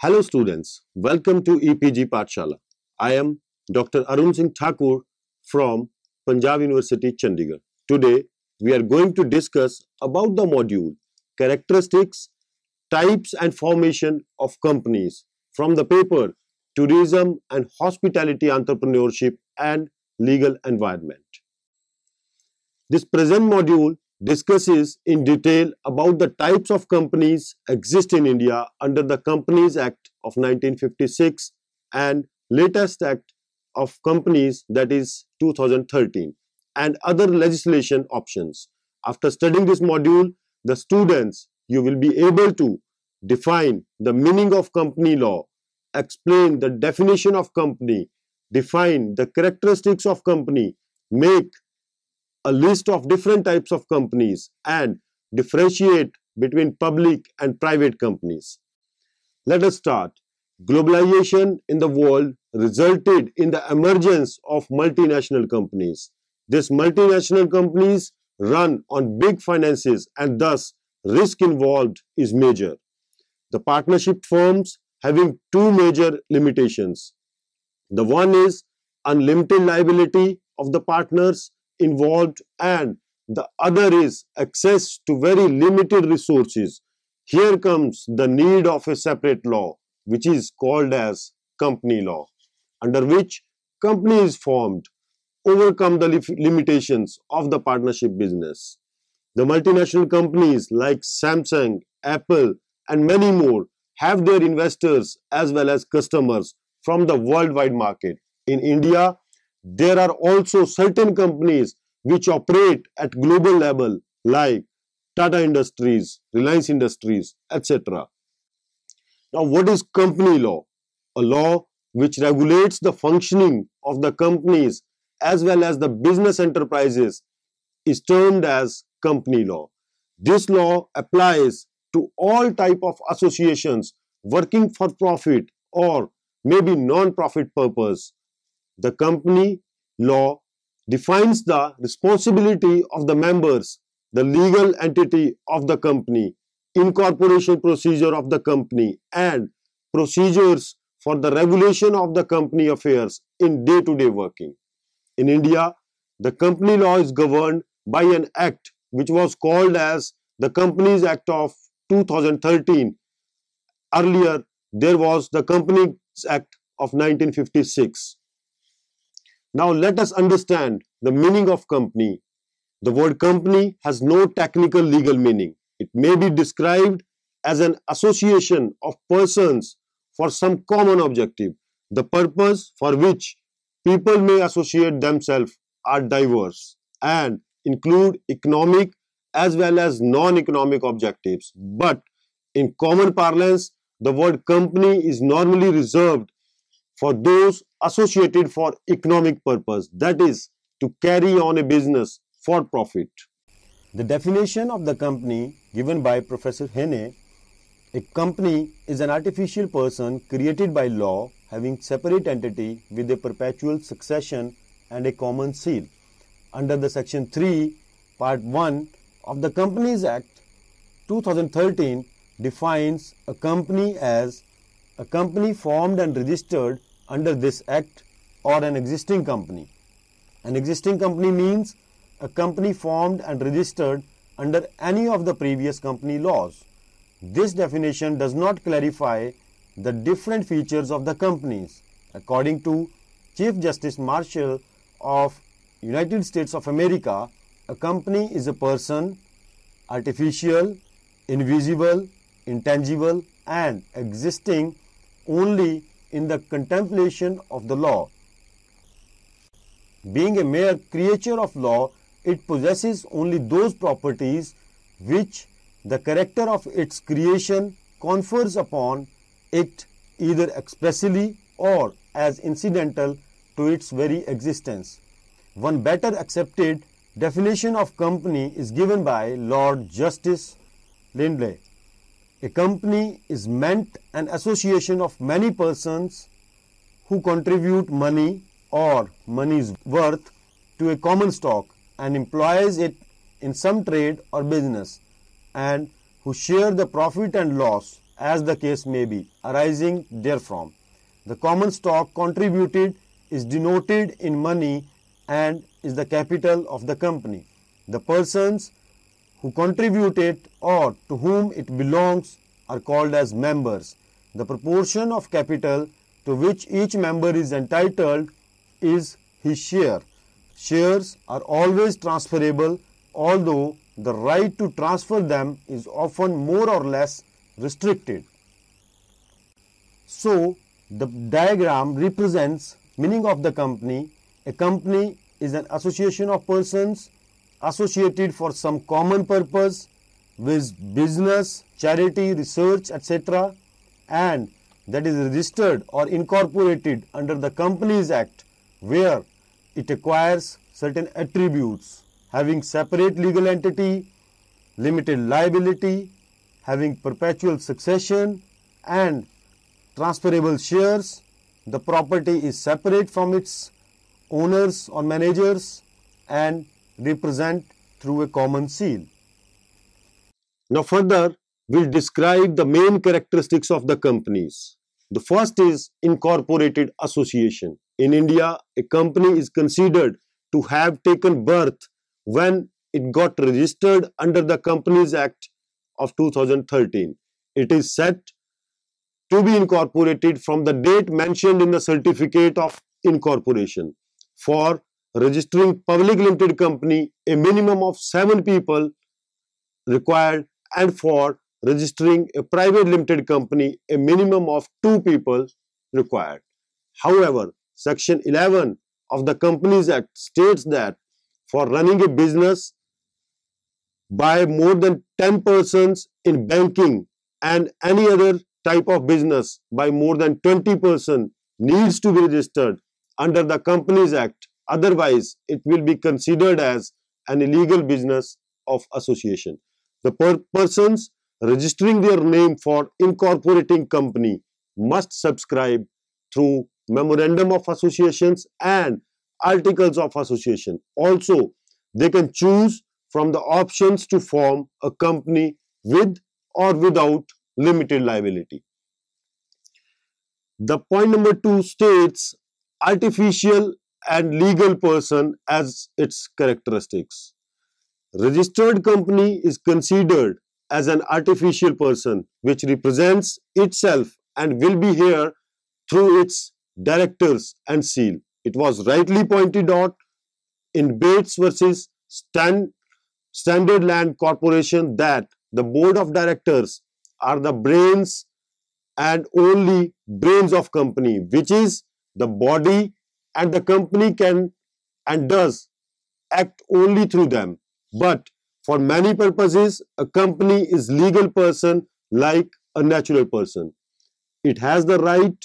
Hello students, welcome to EPG Pathshala. I am Dr. Arun Singh Thakur from Punjab University, Chandigarh. Today we are going to discuss about the module Characteristics, Types and Formation of Companies from the paper Tourism and Hospitality Entrepreneurship and Legal Environment. This present module discusses in detail about the types of companies exist in India under the Companies Act of 1956 and latest Act of Companies, that is 2013, and other legislation options. After studying this module, the students, you will be able to define the meaning of company law, explain the definition of company, define the characteristics of company, make a list of different types of companies and differentiate between public and private companies. Let us start. Globalization in the world resulted in the emergence of multinational companies. These multinational companies run on big finances and thus risk involved is major. The partnership firms having two major limitations. The one is unlimited liability of the partners involved and the other is access to very limited resources. Here comes the need of a separate law which is called as company law, under which company is formed, overcome the limitations of the partnership business. The multinational companies like Samsung, Apple and many more have their investors as well as customers from the worldwide market. In India, there are also certain companies which operate at global level like Tata Industries, Reliance Industries, etc. Now, what is company law? A law which regulates the functioning of the companies as well as the business enterprises is termed as company law. This law applies to all type of associations working for profit or maybe non-profit purpose. The company law defines the responsibility of the members, the legal entity of the company, incorporation procedure of the company, and procedures for the regulation of the company affairs in day-to-day working. In India, the company law is governed by an act which was called as the Companies Act of 2013. Earlier, there was the Companies Act of 1956. Now let us understand the meaning of company. The word company has no technical legal meaning. It may be described as an association of persons for some common objective. The purpose for which people may associate themselves are diverse and include economic as well as non-economic objectives. But in common parlance, the word company is normally reserved for those associated for economic purpose, that is, to carry on a business for profit. The definition of the company given by Professor Hene: a company is an artificial person created by law having separate entity with a perpetual succession and a common seal. Under the Section 3, Part 1 of the Companies Act 2013 defines a company as a company formed and registered under this act or an existing company. An existing company means a company formed and registered under any of the previous company laws. This definition does not clarify the different features of the companies. According to Chief Justice Marshall of United States of America, a company is a person, artificial, invisible, intangible, and existing only in the contemplation of the law. Being a mere creature of law, it possesses only those properties which the character of its creation confers upon it, either expressly or as incidental to its very existence. One better accepted definition of company is given by Lord Justice Lindley. A company is meant an association of many persons who contribute money or money's worth to a common stock and employs it in some trade or business, and who share the profit and loss as the case may be, arising therefrom. The common stock contributed is denoted in money and is the capital of the company. The persons who contribute it or to whom it belongs are called as members. The proportion of capital to which each member is entitled is his share. Shares are always transferable, although the right to transfer them is often more or less restricted. So, the diagram represents meaning of the company. A company is an association of persons associated for some common purpose with business, charity, research, etc., and that is registered or incorporated under the Companies Act, where it acquires certain attributes, having separate legal entity, limited liability, having perpetual succession and transferable shares. The property is separate from its owners or managers and represent through a common seal. Now further, we'll describe the main characteristics of the companies. The first is incorporated association. In India, a company is considered to have taken birth when it got registered under the Companies Act of 2013. It is set to be incorporated from the date mentioned in the certificate of incorporation. For registering public limited company, a minimum of 7 people required, and for registering a private limited company, a minimum of 2 people required. However, Section 11 of the Companies Act states that for running a business by more than 10 persons in banking and any other type of business by more than 20 persons needs to be registered under the Companies Act. Otherwise, it will be considered as an illegal business of association. The persons registering their name for incorporating company must subscribe through memorandum of associations and articles of association. Also, they can choose from the options to form a company with or without limited liability. The point number 2 states artificial and legal person as its characteristics. Registered company is considered as an artificial person which represents itself and will be here through its directors and seal. It was rightly pointed out in Bates versus Standard Land Corporation that the board of directors are the brains and only brains of company, which is the body, and the company can and does act only through them. But for many purposes, a company is legal person like a natural person. It has the right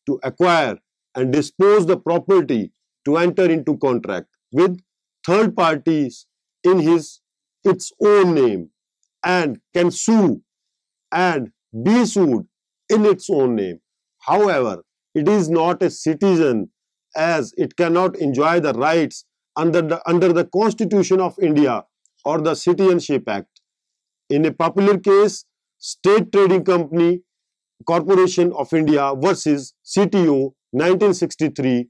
to acquire and dispose the property, to enter into contract with third parties in its own name, and can sue and be sued in its own name. However, it is not a citizen, as it cannot enjoy the rights under the Constitution of India or the Citizenship Act. In a popular case, State Trading Company Corporation of India versus CTO 1963,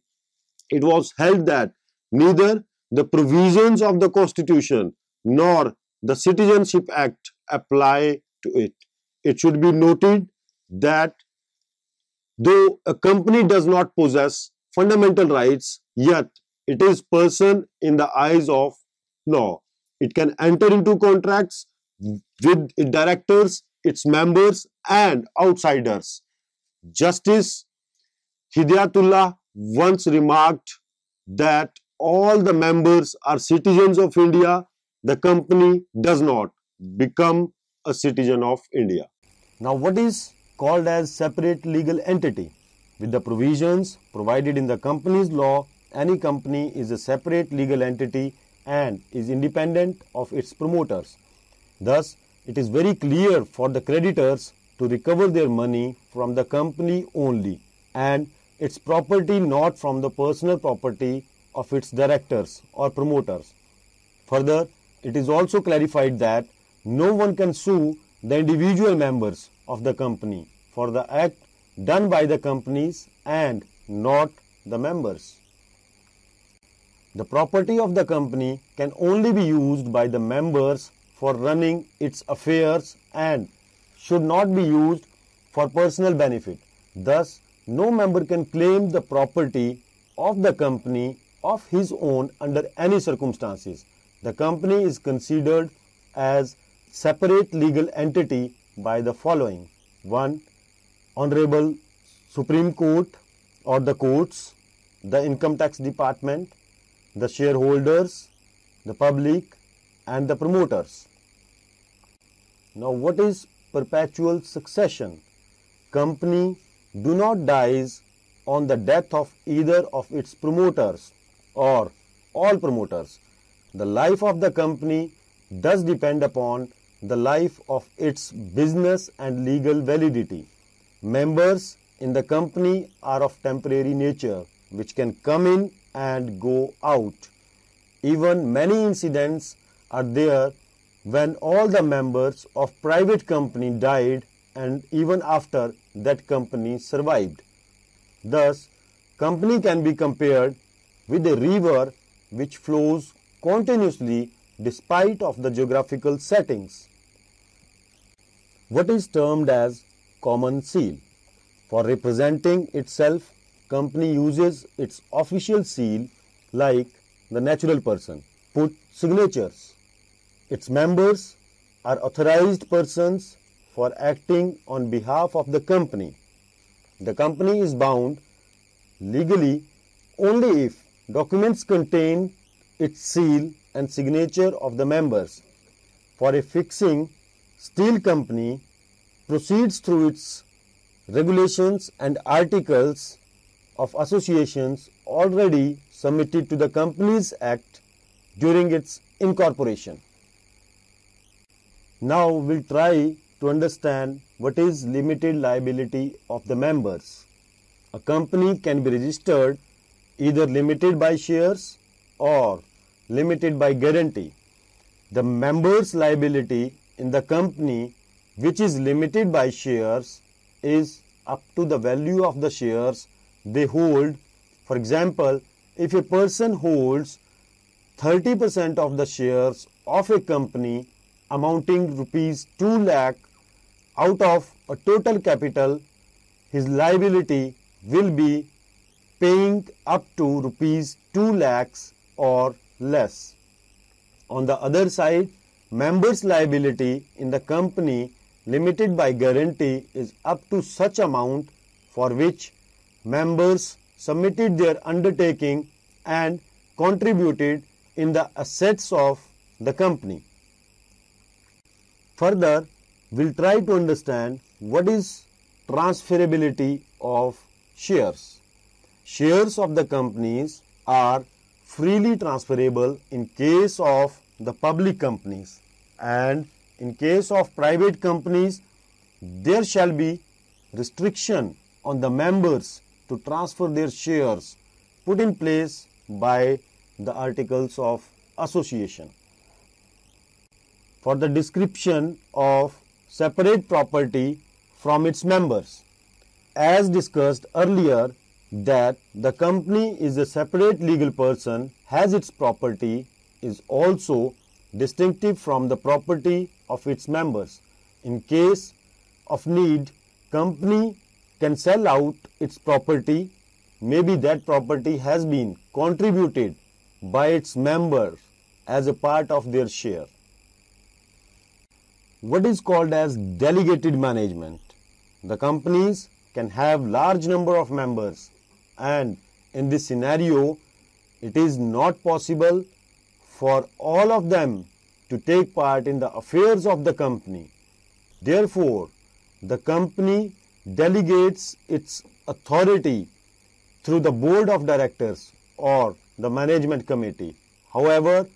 it was held that neither the provisions of the Constitution nor the Citizenship Act apply to it. It should be noted that though a company does not possess fundamental rights, yet it is person in the eyes of law. It can enter into contracts with its directors, its members and outsiders. Justice Hidayatullah once remarked that all the members are citizens of India. The company does not become a citizen of India. Now, what is called as separate legal entity? With the provisions provided in the company's law, any company is a separate legal entity and is independent of its promoters. Thus, it is very clear for the creditors to recover their money from the company only and its property, not from the personal property of its directors or promoters. Further, it is also clarified that no one can sue the individual members of the company for the act done by the companies and not the members. The property of the company can only be used by the members for running its affairs and should not be used for personal benefit. Thus, no member can claim the property of the company of his own under any circumstances. The company is considered as separate legal entity by the following: 1. Honorable Supreme Court or the courts, the Income Tax Department, the shareholders, the public, and the promoters. Now, what is perpetual succession? Company do not dies on the death of either of its promoters or all promoters. The life of the company does depend upon the life of its business and legal validity. Members in the company are of temporary nature, which can come in and go out. Even many incidents are there when all the members of private company died and even after that company survived. Thus, company can be compared with a river which flows continuously despite of the geographical settings. What is termed as common seal? For representing itself, company uses its official seal like the natural person. Put signatures. Its members are authorized persons for acting on behalf of the company. The company is bound legally only if documents contain its seal and signature of the members. For a fixing, steel company proceeds through its regulations and articles of associations already submitted to the Companies Act during its incorporation. Now we'll try to understand what is limited liability of the members. A company can be registered either limited by shares or limited by guarantee. The members' liability in the company which is limited by shares is up to the value of the shares they hold. For example, if a person holds 30% of the shares of a company amounting rupees 2 lakh out of a total capital, his liability will be paying up to rupees 2 lakhs or less. On the other side, members' liability in the company limited by guarantee is up to such amount for which members submitted their undertaking and contributed in the assets of the company. Further, we'll try to understand what is transferability of shares. Shares of the companies are freely transferable in case of the public companies, and in case of private companies, there shall be restriction on the members to transfer their shares put in place by the Articles of Association. For the description of separate property from its members, as discussed earlier, that the company is a separate legal person, has its property is also distinctive from the property of its members. In case of need, company can sell out its property. Maybe that property has been contributed by its members as a part of their share. What is called as delegated management? The companies can have large number of members, and in this scenario, it is not possible for all of them to take part in the affairs of the company. Therefore, the company delegates its authority through the board of directors or the management committee. However,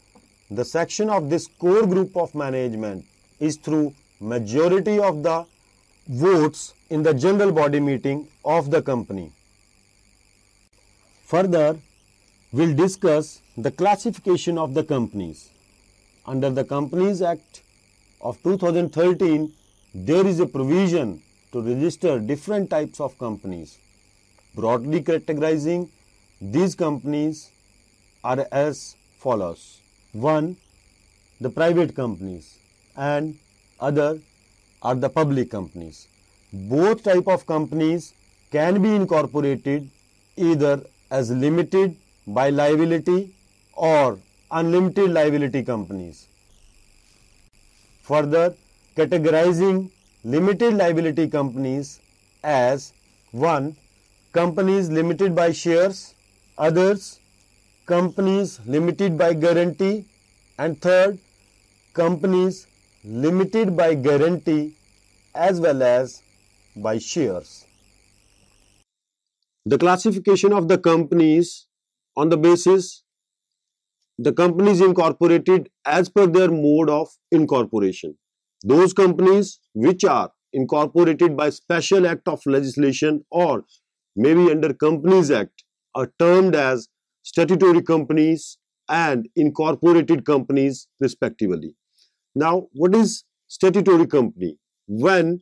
the section of this core group of management is through majority of the votes in the general body meeting of the company. Further, we'll discuss the classification of the companies. Under the Companies Act of 2013, there is a provision to register different types of companies. Broadly categorizing these companies are as follows. One, the private companies, and other are the public companies. Both type of companies can be incorporated either as limited by liability or unlimited liability companies. Further, categorizing limited liability companies as 1. Companies limited by shares, others companies limited by guarantee, and third, companies limited by guarantee as well as by shares. The classification of the companies on the basis the companies incorporated as per their mode of incorporation. Those companies which are incorporated by special act of legislation or maybe under Companies Act are termed as statutory companies and incorporated companies respectively. Now, what is statutory company? When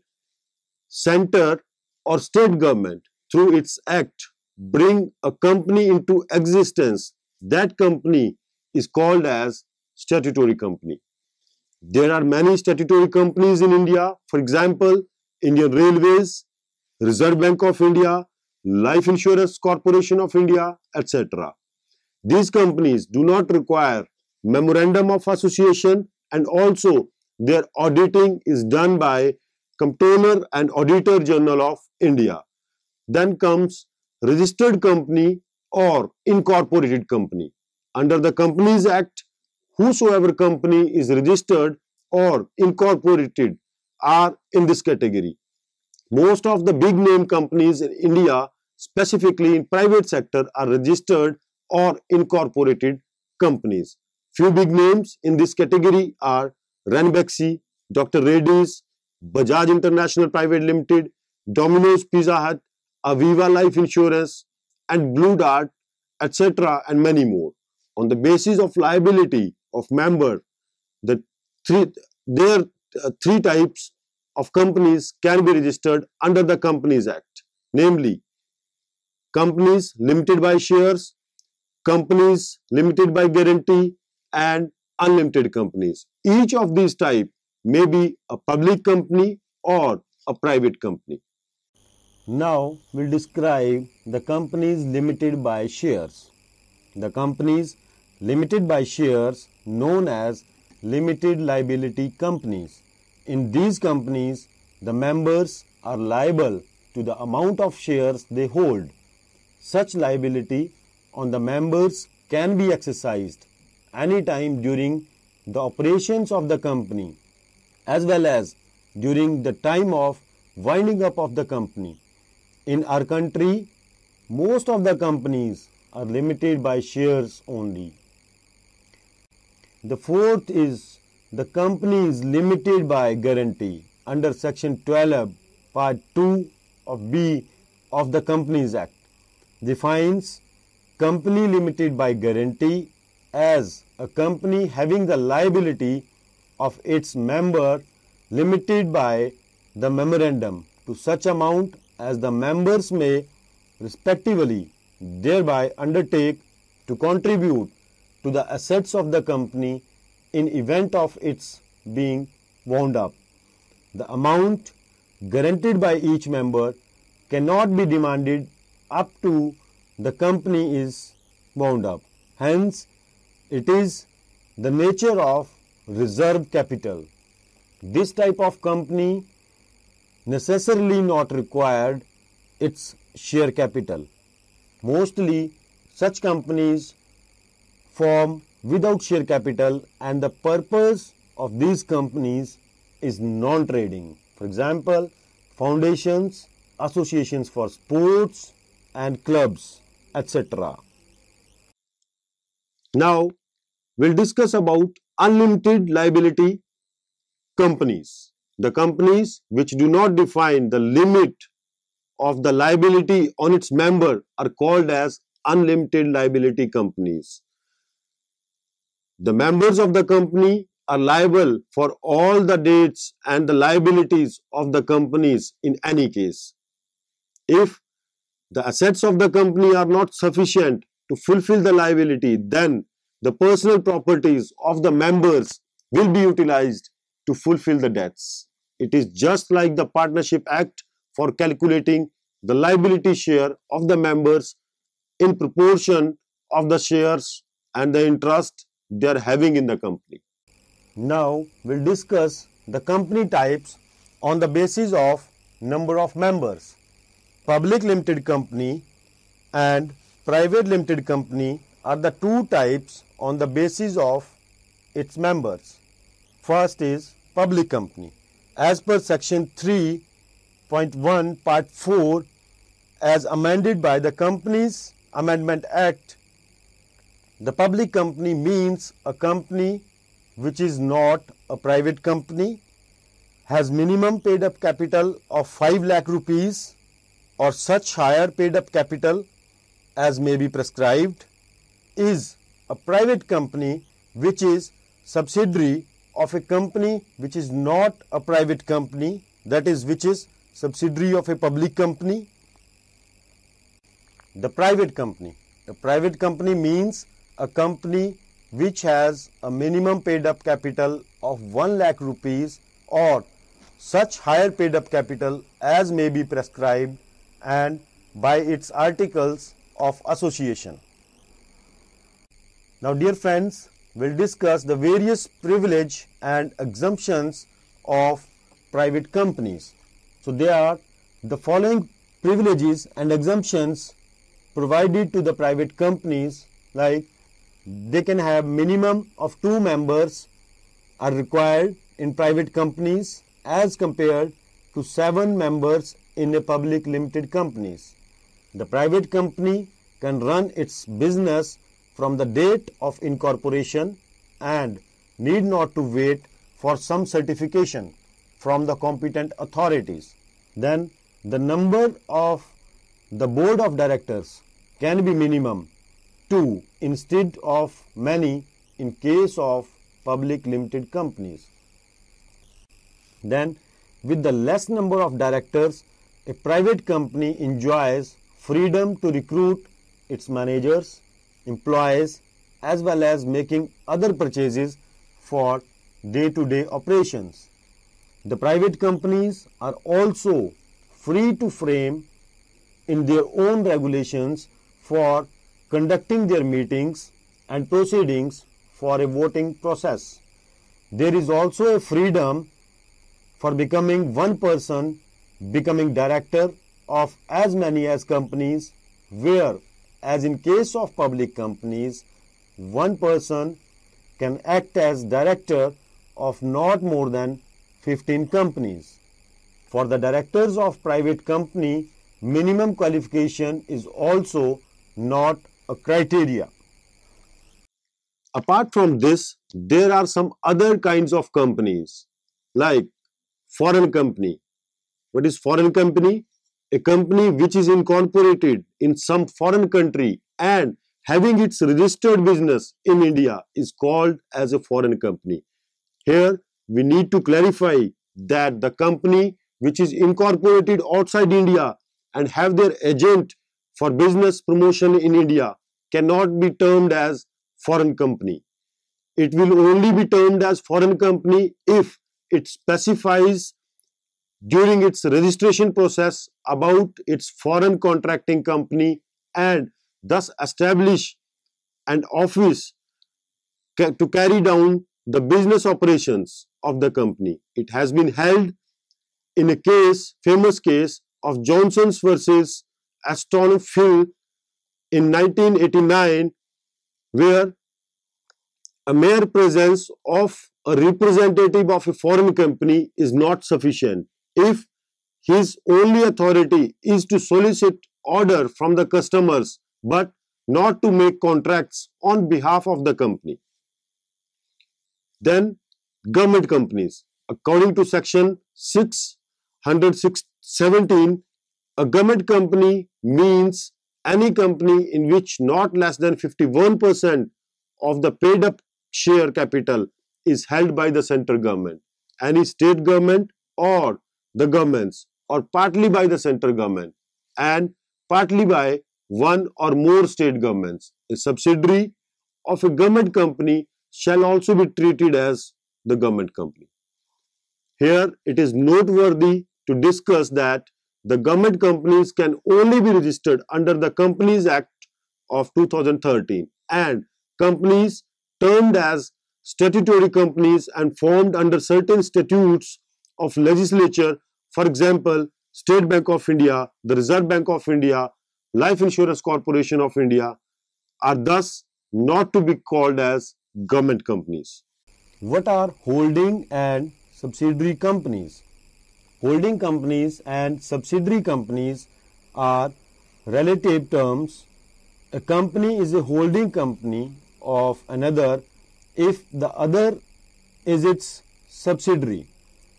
center or state government through its act bring a company into existence, that company is called as statutory company. There are many statutory companies in India. For example, Indian Railways, Reserve Bank of India, Life Insurance Corporation of India, etc. These companies do not require memorandum of association, and also their auditing is done by Comptroller and Auditor General of India. Then comes registered company or incorporated company. Under the Companies Act, whosoever company is registered or incorporated are in this category. Most of the big name companies in India, specifically in private sector, are registered or incorporated companies. Few big names in this category are Ranbaxy, Dr. Reddy's, Bajaj International Private Limited, Domino's Pizza Hut, Aviva Life Insurance, and Blue Dart, etc., and many more. On the basis of liability of member, there are three types of companies can be registered under the Companies Act, namely companies limited by shares, companies limited by guarantee, and unlimited companies. Each of these types may be a public company or a private company. Now we'll describe the companies limited by shares. The companies limited by shares known as limited liability companies. In these companies, the members are liable to the amount of shares they hold. Such liability on the members can be exercised anytime during the operations of the company as well as during the time of winding up of the company. In our country, most of the companies are limited by shares only. The fourth is the company is limited by guarantee under section 12 part 2 of B of the Companies Act defines company limited by guarantee as a company having the liability of its member limited by the memorandum to such amount as the members may respectively thereby undertake to contribute to the assets of the company in event of its being wound up. The amount guaranteed by each member cannot be demanded up to the company is wound up. Hence, it is the nature of reserve capital. This type of company necessarily not required its share capital. Mostly, such companies form without share capital, and the purpose of these companies is non-trading. For example, foundations, associations for sports and clubs, etc. Now, we'll discuss about unlimited liability companies. The companies which do not define the limit of the liability on its member are called as unlimited liability companies. The members of the company are liable for all the debts and the liabilities of the companies in any case. If the assets of the company are not sufficient to fulfill the liability, then the personal properties of the members will be utilized to fulfill the debts. It is just like the Partnership Act for calculating the liability share of the members in proportion of the shares and the interest they are having in the company. Now we'll discuss the company types on the basis of number of members. Public limited company and private limited company are the two types on the basis of its members. First is public company. As per section 3.1 part 4 as amended by the Companies Amendment Act, the public company means a company which is not a private company, has minimum paid up capital of 5 lakh rupees or such higher paid up capital as may be prescribed, is a private company which is subsidiary of a company which is not a private company, that is, which is subsidiary of a public company. The private company. The private company means a company which has a minimum paid up capital of 1 lakh rupees or such higher paid up capital as may be prescribed and by its articles of association. Now, dear friends, we'll discuss the various privilege and exemptions of private companies. So, there are the following privileges and exemptions provided to the private companies, like they can have minimum of 2 members are required in private companies as compared to 7 members in a public limited companies. The private company can run its business from the date of incorporation and need not to wait for some certification from the competent authorities. Then the number of the board of directors can be minimum 2 instead of many in case of public limited companies. Then with the less number of directors, a private company enjoys freedom to recruit its managers, employees, as well as making other purchases for day-to-day operations. The private companies are also free to frame in their own regulations for conducting their meetings and proceedings for a voting process. There is also a freedom for becoming one person becoming director of as many as companies, where as in case of public companies, one person can act as director of not more than 15 companies. For the directors of private company, minimum qualification is also not a criteria. Apart from this, there are some other kinds of companies like foreign company. What is foreign company? A company which is incorporated in some foreign country and having its registered business in India is called as a foreign company. Here we need to clarify that the company which is incorporated outside India and have their agent for business promotion in India cannot be termed as foreign company. It will only be termed as foreign company if it specifies during its registration process about its foreign contracting company and thus establish an office to carry down the business operations of the company. It has been held in a case, famous case of Johnson's versus Aston Phil in 1989, where a mere presence of a representative of a foreign company is not sufficient if his only authority is to solicit order from the customers but not to make contracts on behalf of the company. Then government companies. According to section 617, a government company means any company in which not less than 51% of the paid up share capital is held by the central government, any state government or the governments, or partly by the central government and partly by one or more state governments. A subsidiary of a government company shall also be treated as the government company. Here it is noteworthy to discuss that the government companies can only be registered under the Companies Act of 2013, and companies termed as statutory companies and formed under certain statutes of legislature, for example, State Bank of India, the Reserve Bank of India, Life Insurance Corporation of India, are thus not to be called as government companies. What are holding and subsidiary companies? Holding companies and subsidiary companies are relative terms. A company is a holding company of another if the other is its subsidiary.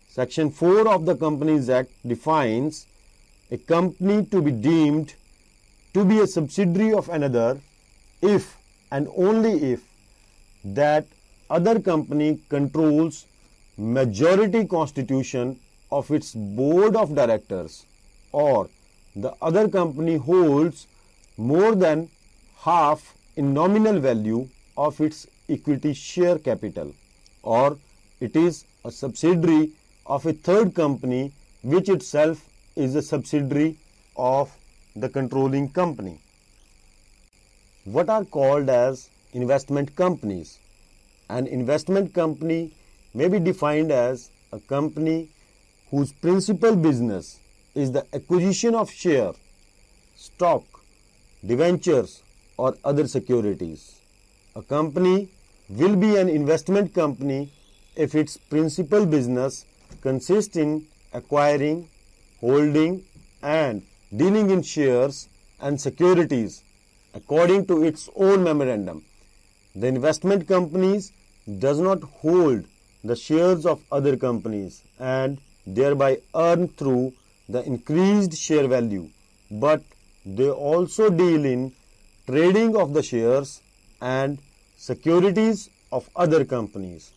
Section 4 of the Companies Act defines a company to be deemed to be a subsidiary of another if and only if that other company controls majority constitution of its board of directors, or the other company holds more than half in nominal value of its equity share capital, or it is a subsidiary of a third company which itself is a subsidiary of the controlling company. What are called as investment companies? An investment company may be defined as a company whose principal business is the acquisition of share, stock, debentures or other securities. A company will be an investment company if its principal business consists in acquiring, holding and dealing in shares and securities according to its own memorandum. The investment companies does not hold the shares of other companies and thereby earn through the increased share value, but they also deal in trading of the shares and securities of other companies.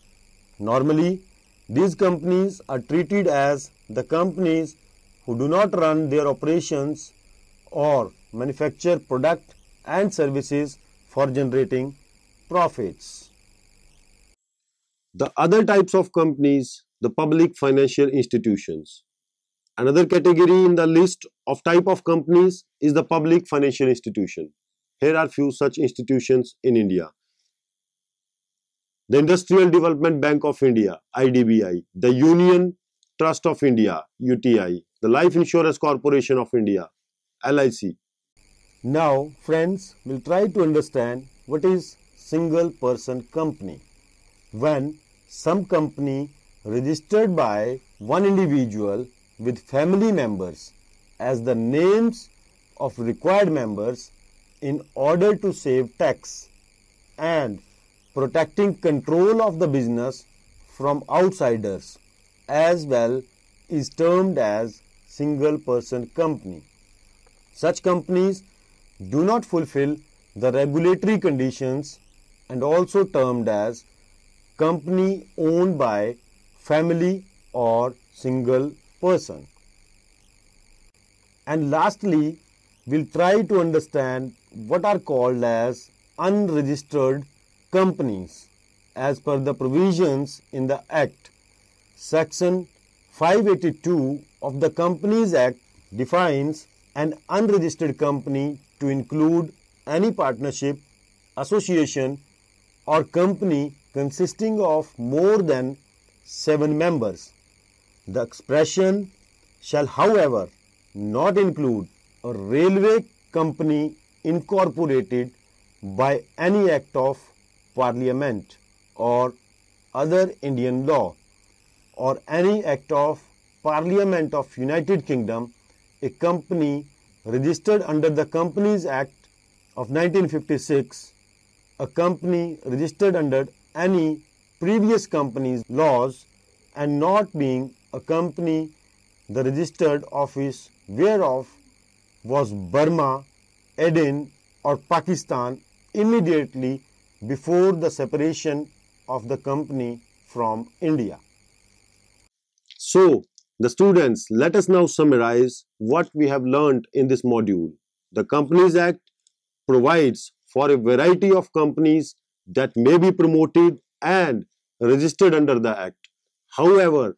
Normally, these companies are treated as the companies who do not run their operations or manufacture product and services for generating profits. The other types of companies, the public financial institutions. Another category in the list of type of companies is the public financial institution. Here are few such institutions in India. The Industrial Development Bank of India, IDBI, the Union Trust of India, UTI, the Life Insurance Corporation of India, LIC. Now, friends, we'll try to understand what is single person company. When some company registered by one individual with family members as the names of required members in order to save tax and protecting control of the business from outsiders as well is termed as single person company. Such companies do not fulfill the regulatory conditions and also termed as company owned by family or single person. And lastly, we'll try to understand what are called as unregistered companies as per the provisions in the Act. Section 582 of the Companies Act defines an unregistered company to include any partnership, association or company consisting of more than 7 members. The expression shall, however, not include a railway company incorporated by any act of Parliament or other Indian law or any act of Parliament of United Kingdom, a company registered under the Companies Act of 1956, a company registered under any previous company's laws and not being a company the registered office whereof was Burma, Aden or Pakistan immediately before the separation of the company from India. So, the students, let us now summarize what we have learned in this module. The Companies Act provides for a variety of companies that may be promoted and registered under the Act. However,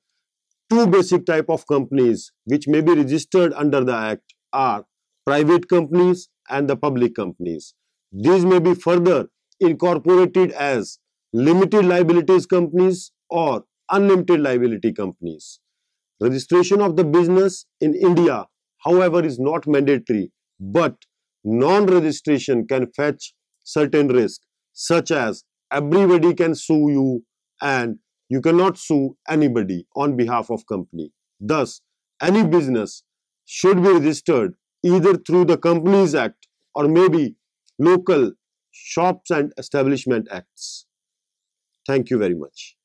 two basic type of companies which may be registered under the Act are private companies and the public companies. These may be further incorporated as limited liabilities companies or unlimited liability companies. Registration of the business in India, however, is not mandatory, but non-registration can fetch certain risk, such as everybody can sue you and you cannot sue anybody on behalf of company. Thus, any business should be registered either through the Companies Act or maybe local shops and establishment acts. Thank you very much.